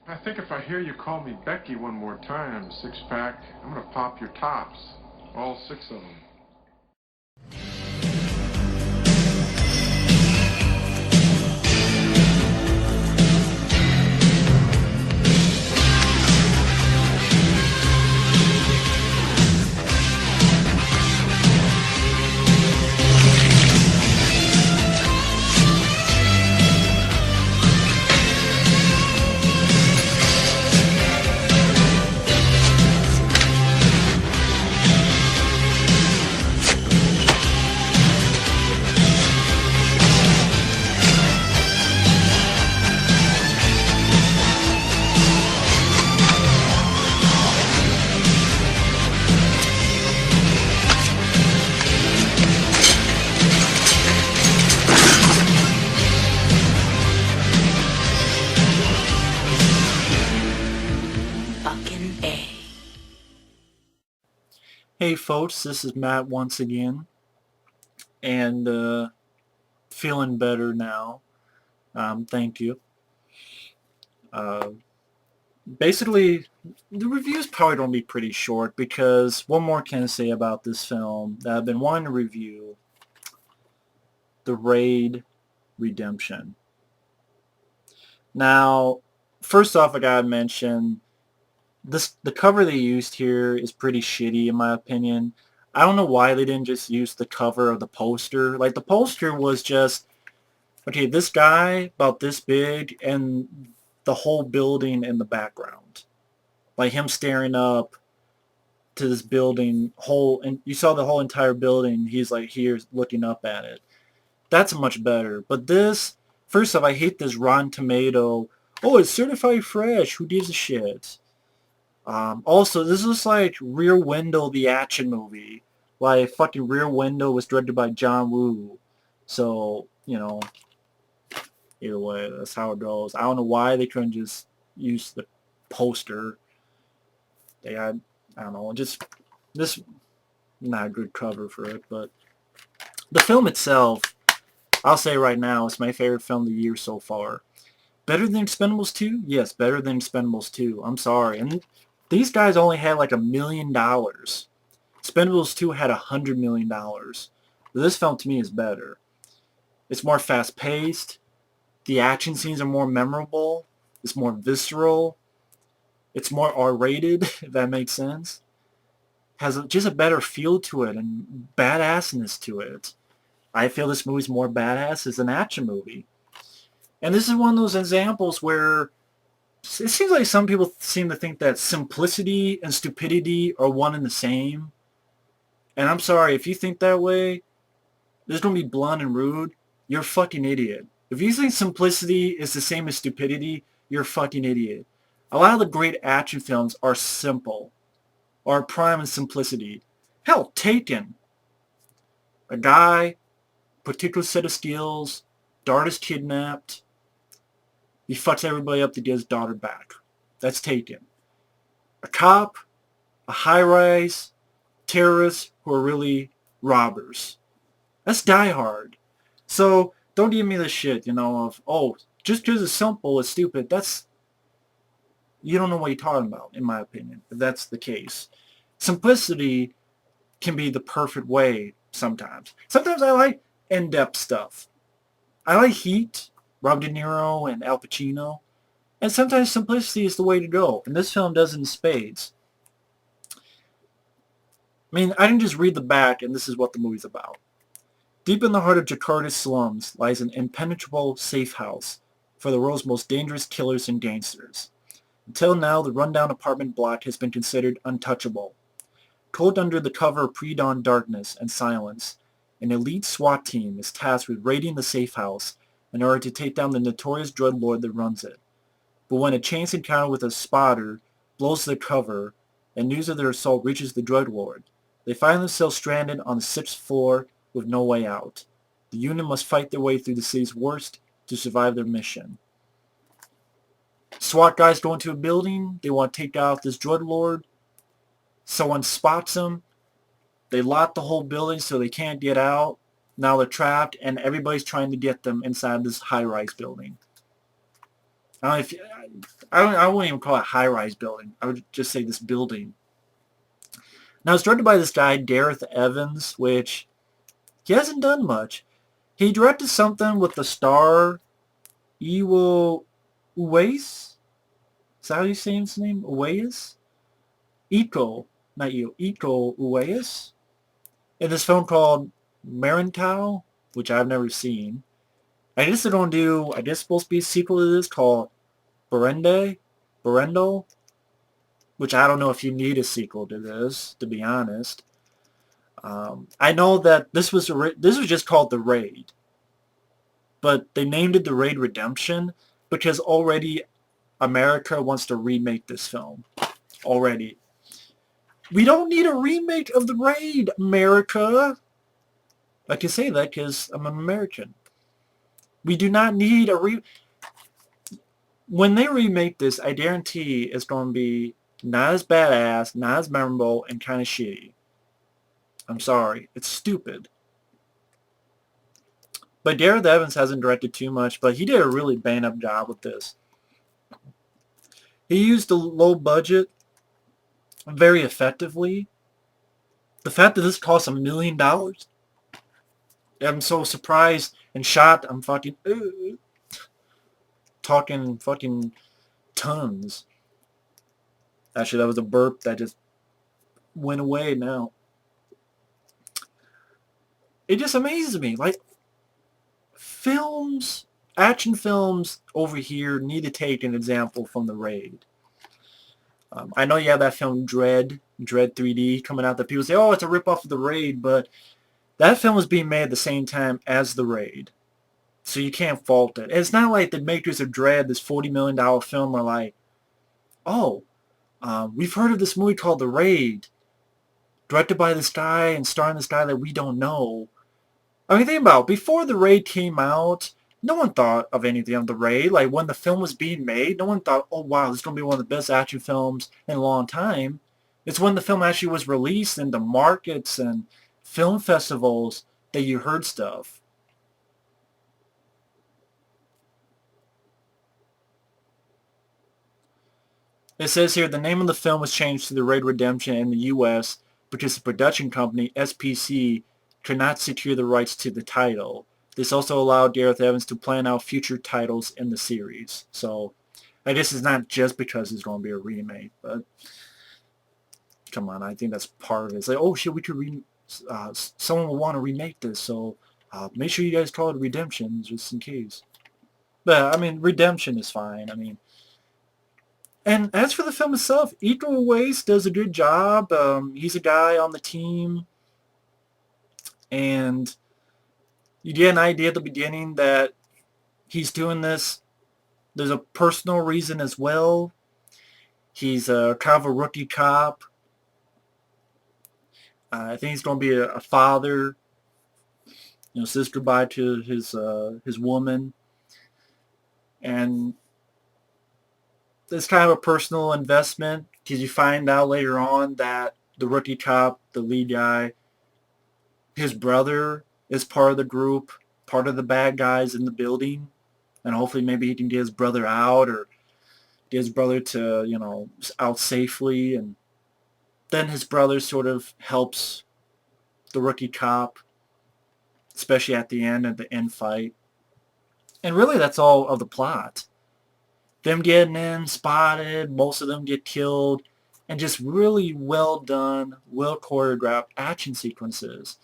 I think if I hear you call me Becky one more time, six-pack, I'm gonna pop your tops. All six of them. Hey folks, this is Matt once again, and feeling better now. Thank you. Uh, Basically, the review's probably going to be pretty short because what more can I say about this film that I've been wanting to review, The Raid Redemption. Now, first off, I gotta mention, the cover they used here is pretty shitty in my opinion. I don't know why they didn't just use the cover of the poster. Like, the poster was just, okay, this guy about this big and the whole building in the background. Like him staring up to this building whole, and you saw the whole entire building. He's like here looking up at it. That's much better. But this, first off, I hate this Rotten Tomato. Oh, it's certified fresh. Who gives a shit? Also, this is like Rear Window, the action movie. Like fucking Rear Window was directed by John Woo. So, either way, that's how it goes. I don't know why they couldn't just use the poster. They had, I don't know, just this not a good cover for it, but the film itself, I'll say right now, it's my favorite film of the year so far. Better than Expendables 2? Yes, better than Expendables 2. I'm sorry. And these guys only had like $1 million. Expendables 2 had $100 million. This film to me is better. It's more fast-paced. The action scenes are more memorable. It's more visceral. It's more R-rated, if that makes sense. Has just a better feel to it and badassness to it. I feel this movie's more badass as an action movie. And this is one of those examples where it seems like some people seem to think that simplicity and stupidity are one and the same. And I'm sorry, if you think that way, this is going to be blunt and rude. You're a fucking idiot. If you think simplicity is the same as stupidity, you're a fucking idiot. A lot of the great action films are simple, are prime in simplicity. Hell, Taken. A guy, particular set of skills, daughter is kidnapped. He fucks everybody up to get his daughter back. That's Taken. A cop, a high-rise, terrorists who are really robbers. That's Die Hard. So don't give me the shit, of, oh, just because it's simple, it's stupid. You don't know what you're talking about, in my opinion, if that's the case. Simplicity can be the perfect way sometimes. Sometimes I like in-depth stuff. I like Heat, Robert De Niro and Al Pacino, and sometimes simplicity is the way to go, and this film does it in spades. I mean, I didn't just read the back, and this is what the movie's about. Deep in the heart of Jakarta's slums lies an impenetrable safe house for the world's most dangerous killers and gangsters. Until now, the rundown apartment block has been considered untouchable. Cloaked under the cover of pre-dawn darkness and silence, an elite SWAT team is tasked with raiding the safe house in order to take down the notorious drug lord that runs it. But when a chance encounter with a spotter blows the cover and news of their assault reaches the drug lord, they find themselves stranded on the 6th floor with no way out. The unit must fight their way through the city's worst to survive their mission. SWAT guys go into a building. They want to take out this drug lord. Someone spots them. They lock the whole building so they can't get out. Now they're trapped, and everybody's trying to get them inside this high-rise building. I don't know if I wouldn't even call it a high-rise building. I would just say this building. Now it's directed by this guy Gareth Evans, which he hasn't done much. He directed something with the star Iko Uwais. Is that how you say his name? Uwais? Iko, not you. Iko Uwais. In this film called Merantau, which I've never seen. I guess they're going to do, I guess it's supposed to be a sequel to this called Berendo, which I don't know if you need a sequel to this, to be honest. I know that this was just called The Raid, but they named it The Raid Redemption because already America wants to remake this film. Already. We don't need a remake of The Raid, America. I can say that because I'm an American. We do not need a When they remake this, I guarantee it's going to be not as badass, not as memorable, and kind of shitty. I'm sorry. It's stupid. But Gareth Evans hasn't directed too much, but he did a really bang-up job with this. He used the low budget very effectively. The fact that this cost $1 million, I'm so surprised and shocked. I'm fucking talking fucking tons. Actually, that was a burp that just went away now. It just amazes me. Like, films, action films over here need to take an example from The Raid. I know you have that film Dread 3D coming out that people say, oh, it's a ripoff of The Raid, but that film was being made at the same time as The Raid. So you can't fault it. It's not like the makers of Dread, this $40 million film, are like, oh, we've heard of this movie called The Raid, directed by this guy and starring this guy that we don't know. I mean, think about it. Before The Raid came out, no one thought of anything of The Raid. Like, when the film was being made, no one thought, oh, wow, this is going to be one of the best action films in a long time. It's when the film actually was released in the markets and film festivals that you heard stuff. It says here, the name of the film was changed to The Raid Redemption in the U.S. because the production company, SPC, could not secure the rights to the title. This also allowed Gareth Evans to plan out future titles in the series. So, I guess it's not just because it's going to be a remake, but come on, I think that's part of it. It's like, oh shit, we could someone will want to remake this, so make sure you guys call it Redemption, just in case. But, I mean, Redemption is fine. I mean, and as for the film itself, Iko Uwais does a good job. He's a guy on the team, and you get an idea at the beginning that he's doing this. There's a personal reason as well. He's kind of a rookie cop. I think he's going to be a father. You know, says goodbye to his woman, and it's kind of a personal investment because you find out later on that the rookie cop, the lead guy, his brother is part of the group, part of the bad guys in the building, and hopefully maybe he can get his brother out or get his brother to, you know, out safely, and then his brother sort of helps the rookie cop, especially at the end of the end fight. And really that's all of the plot. Them getting in, spotted, most of them get killed, and just really well done, well choreographed action sequences.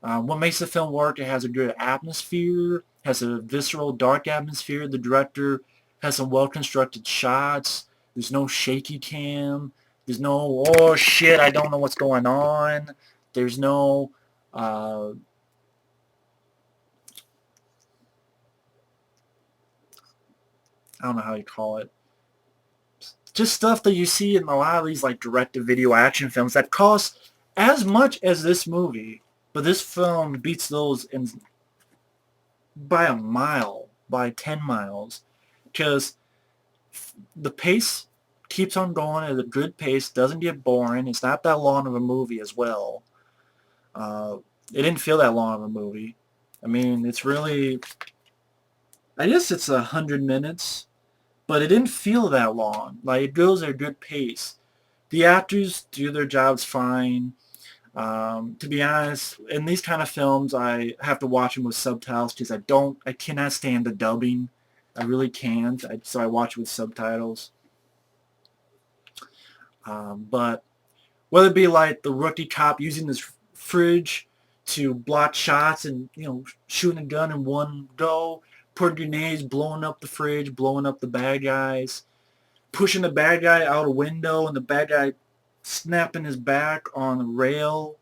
What makes the film work, it has a good atmosphere, has a visceral, dark atmosphere. The director has some well-constructed shots. There's no shaky cam. There's no, oh shit, I don't know what's going on. There's no, I don't know how you call it. Just stuff that you see in a lot of these like direct-to-video action films that cost as much as this movie, but this film beats those in by a mile, by 10 miles, because the pace keeps on going at a good pace, doesn't get boring. It's not that long of a movie as well. It didn't feel that long of a movie. I mean, it's really, I guess it's 100 minutes. but it didn't feel that long. Like, it goes at a good pace. The actors do their jobs fine. To be honest, in these kind of films, I have to watch them with subtitles because I cannot stand the dubbing. I really can't. So I watch it with subtitles. But whether it be like the rookie cop using his fridge to block shots and, shooting a gun in one go, putting grenades, blowing up the fridge, blowing up the bad guys, pushing the bad guy out a window and the bad guy snapping his back on the rail.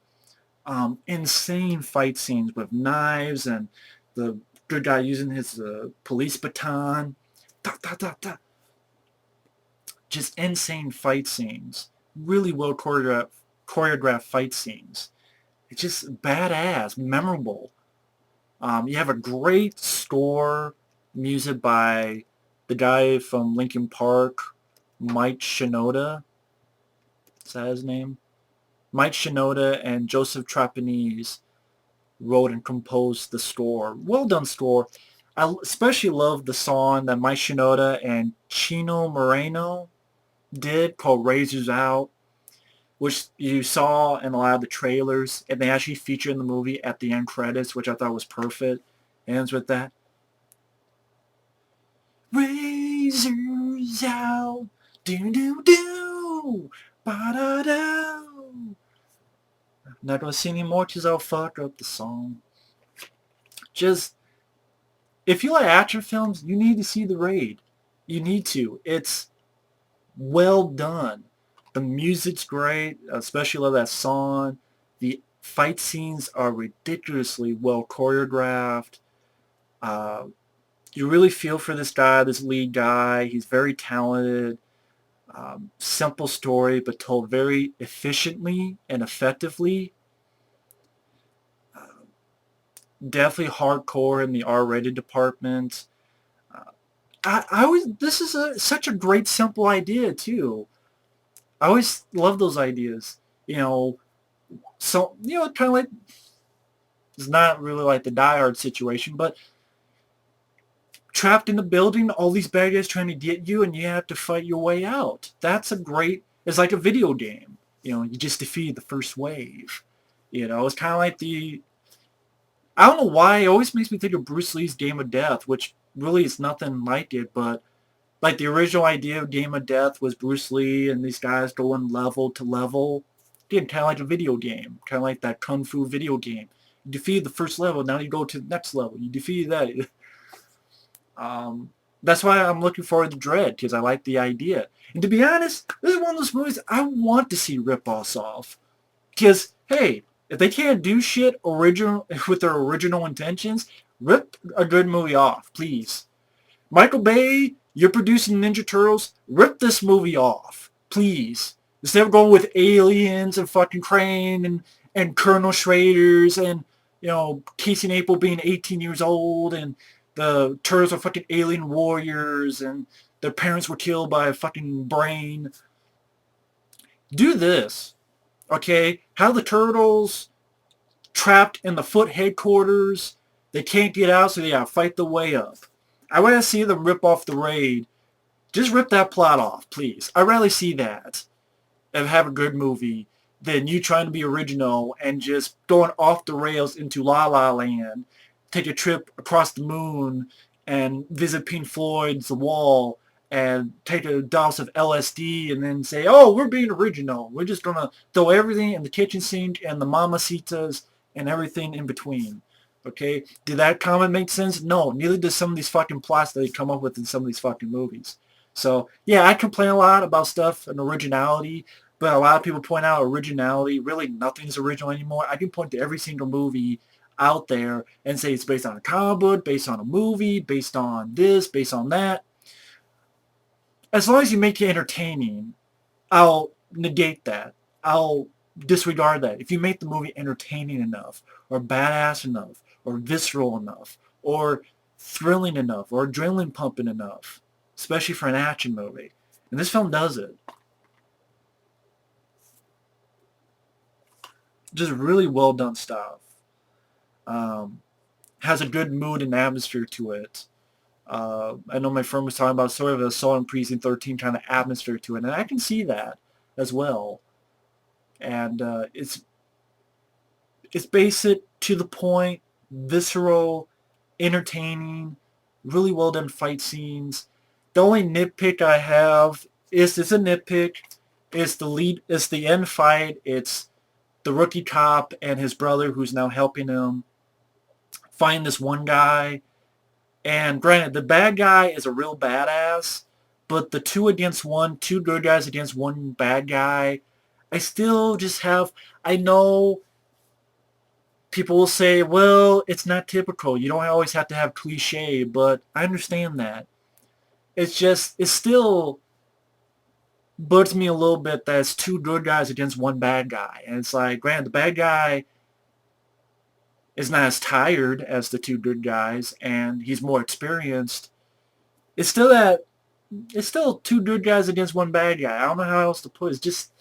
Insane fight scenes with knives and the good guy using his police baton. Da, da, da, da. Just insane fight scenes. Really well choreographed fight scenes. It's just badass, memorable. You have a great score, music by the guy from Linkin Park, Mike Shinoda. Is that his name? Mike Shinoda and Joseph Trapanese wrote and composed the score. Well done score. I especially love the song that Mike Shinoda and Chino Moreno did called Razors Out, which you saw in a lot of the trailers, and they actually feature in the movie at the end credits, which I thought was perfect. It ends with that. Razors out, do do do, ba da da. I'm not gonna sing anymore because I'll fuck up the song. Just, if you like action films, you need to see The Raid. You need to. It's well done. The music's great, especially love that song. The fight scenes are ridiculously well choreographed. Uh, you really feel for this guy, this lead guy. He's very talented. Simple story, but told very efficiently and effectively. Definitely hardcore in the R-rated department. This is such a great simple idea too. I always love those ideas. So, kind of like, it's not really like the Die Hard situation, but trapped in the building, all these bad guys trying to get you, and you have to fight your way out. It's like a video game. You just defeat the first wave. It's kind of like I don't know why, it always makes me think of Bruce Lee's Game of Death, which really is nothing like it, but like the original idea of Game of Death was Bruce Lee and these guys going level to level. Again, kind of like a video game, kind of like that Kung Fu video game. You defeat the first level, now you go to the next level. You defeat that. That's why I'm looking forward to Dread, because I like the idea. And to be honest, this is one of those movies I want to see rip-offs off. Because, hey, if they can't do shit original with their original intentions, rip a good movie off, please. Michael Bay, you're producing Ninja Turtles, rip this movie off, please. Instead of going with aliens and fucking Crane and Colonel Shraders and, Casey and April being 18 years old and the Turtles are fucking alien warriors and their parents were killed by a fucking brain. Do this, okay? Have the Turtles trapped in the Foot headquarters. They can't get out, so they gotta fight the way up. I want to see them rip off The Raid. Just rip that plot off, please. I'd rather see that and have a good movie than you trying to be original and just going off the rails into La La Land, take a trip across the moon and visit Pink Floyd's The Wall and take a dose of LSD and then say, oh, we're being original. We're just going to throw everything in the kitchen sink and the mamacitas and everything in between. Okay? Did that comment make sense? No, neither does some of these fucking plots that they come up with in some of these fucking movies. So, yeah, I complain a lot about stuff and originality, but a lot of people point out originality. Really, nothing's original anymore. I can point to every single movie out there and say it's based on a comic book, based on a movie, based on this, based on that. As long as you make it entertaining, I'll negate that. I'll disregard that. If you make the movie entertaining enough, or badass enough, or visceral enough, or thrilling enough, or adrenaline pumping enough, especially for an action movie. And this film does it. Just really well done stuff. Has a good mood and atmosphere to it. I know my friend was talking about sort of a Assault on Precinct 13 kind of atmosphere to it, and I can see that as well. And it's basic, to the point, visceral, entertaining, really well done fight scenes. The only nitpick I have is, it's a nitpick, is the end fight. It's the rookie cop and his brother who's now helping him find this one guy. And granted, the bad guy is a real badass, but the two good guys against one bad guy, I still just have, I know people will say, well, it's not typical. You don't always have to have cliche, but I understand that. It's just, it still bugs me a little bit that it's two good guys against one bad guy. And it's like, granted, the bad guy is not as tired as the two good guys, and he's more experienced. It's still two good guys against one bad guy. I don't know how else to put it. It's just,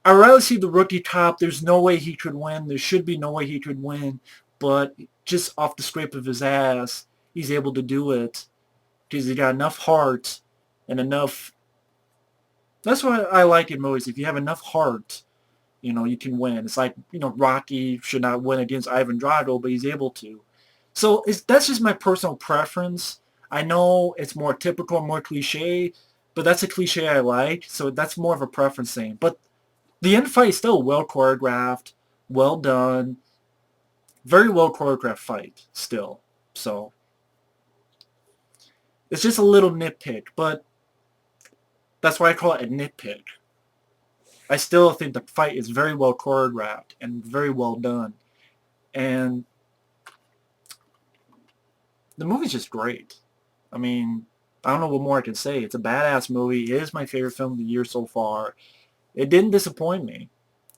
I'd rather see the rookie cop. There's no way he could win. There should be no way he could win. But just off the scrape of his ass, he's able to do it because he got enough heart and enough. That's what I like in movies. If you have enough heart, you can win. It's like, Rocky should not win against Ivan Drago, but he's able to. So that's just my personal preference. I know it's more typical, more cliche, but that's a cliche I like. So that's more of a preference thing. But the end fight is still well choreographed, well done, very well choreographed fight still. So it's just a little nitpick, but that's why I call it a nitpick. I still think the fight is very well choreographed and very well done. And the movie's just great. I mean, I don't know what more I can say. It's a badass movie. It is my favorite film of the year so far. It didn't disappoint me,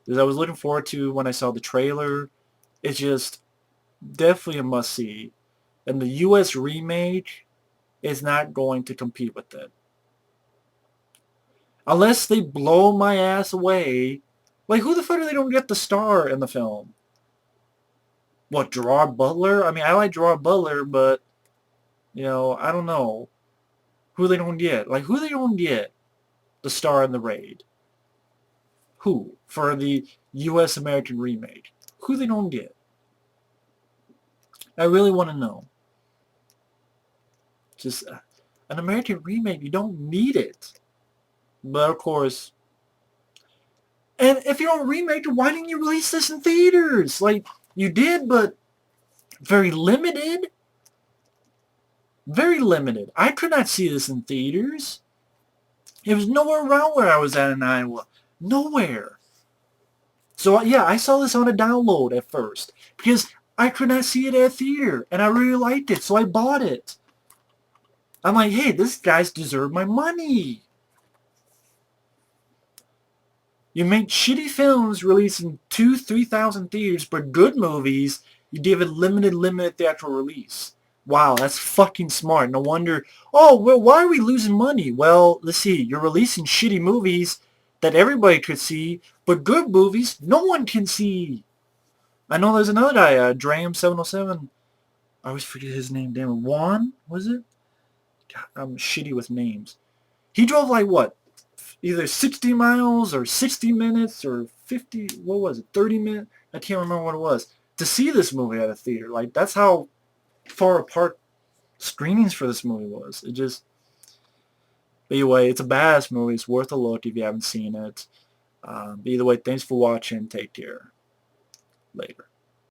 because I was looking forward to when I saw the trailer. It's just definitely a must-see. And the U.S. remake is not going to compete with it. Unless they blow my ass away. Like, who the fuck are they going to get the star in the film? What, Gerard Butler? I mean, I like Gerard Butler, but, I don't know. Who they don't get? Like, who they don't get the star in the raid? Who? For the U.S. American remake. Who they don't get? I really want to know. Just an American remake, you don't need it. But of course, and if you don't remake it, why didn't you release this in theaters? Like, you did, but very limited. Very limited. I could not see this in theaters. It was nowhere around where I was at in Iowa. Nowhere. So yeah, I saw this on a download at first, because I could not see it at a theater, and I really liked it, so I bought it. I'm like, hey, this guys deserve my money. You make shitty films releasing 2,000-3,000 theaters, but good movies, you give it limited theatrical release. Wow, that's fucking smart. No wonder, oh, well, why are we losing money? Well, let's see, you're releasing shitty movies that everybody could see, but good movies no one can see. I know there's another guy, Dram707. I always forget his name. Damn it. Juan, was it? God, I'm shitty with names. He drove like what? Either 60 miles or 60 minutes or 50, what was it, 30 minutes? I can't remember what it was. To see this movie at a theater. Like, that's how far apart screenings for this movie was. It just... But anyway, it's a badass movie. It's worth a look if you haven't seen it. Either way, thanks for watching. Take care. Later.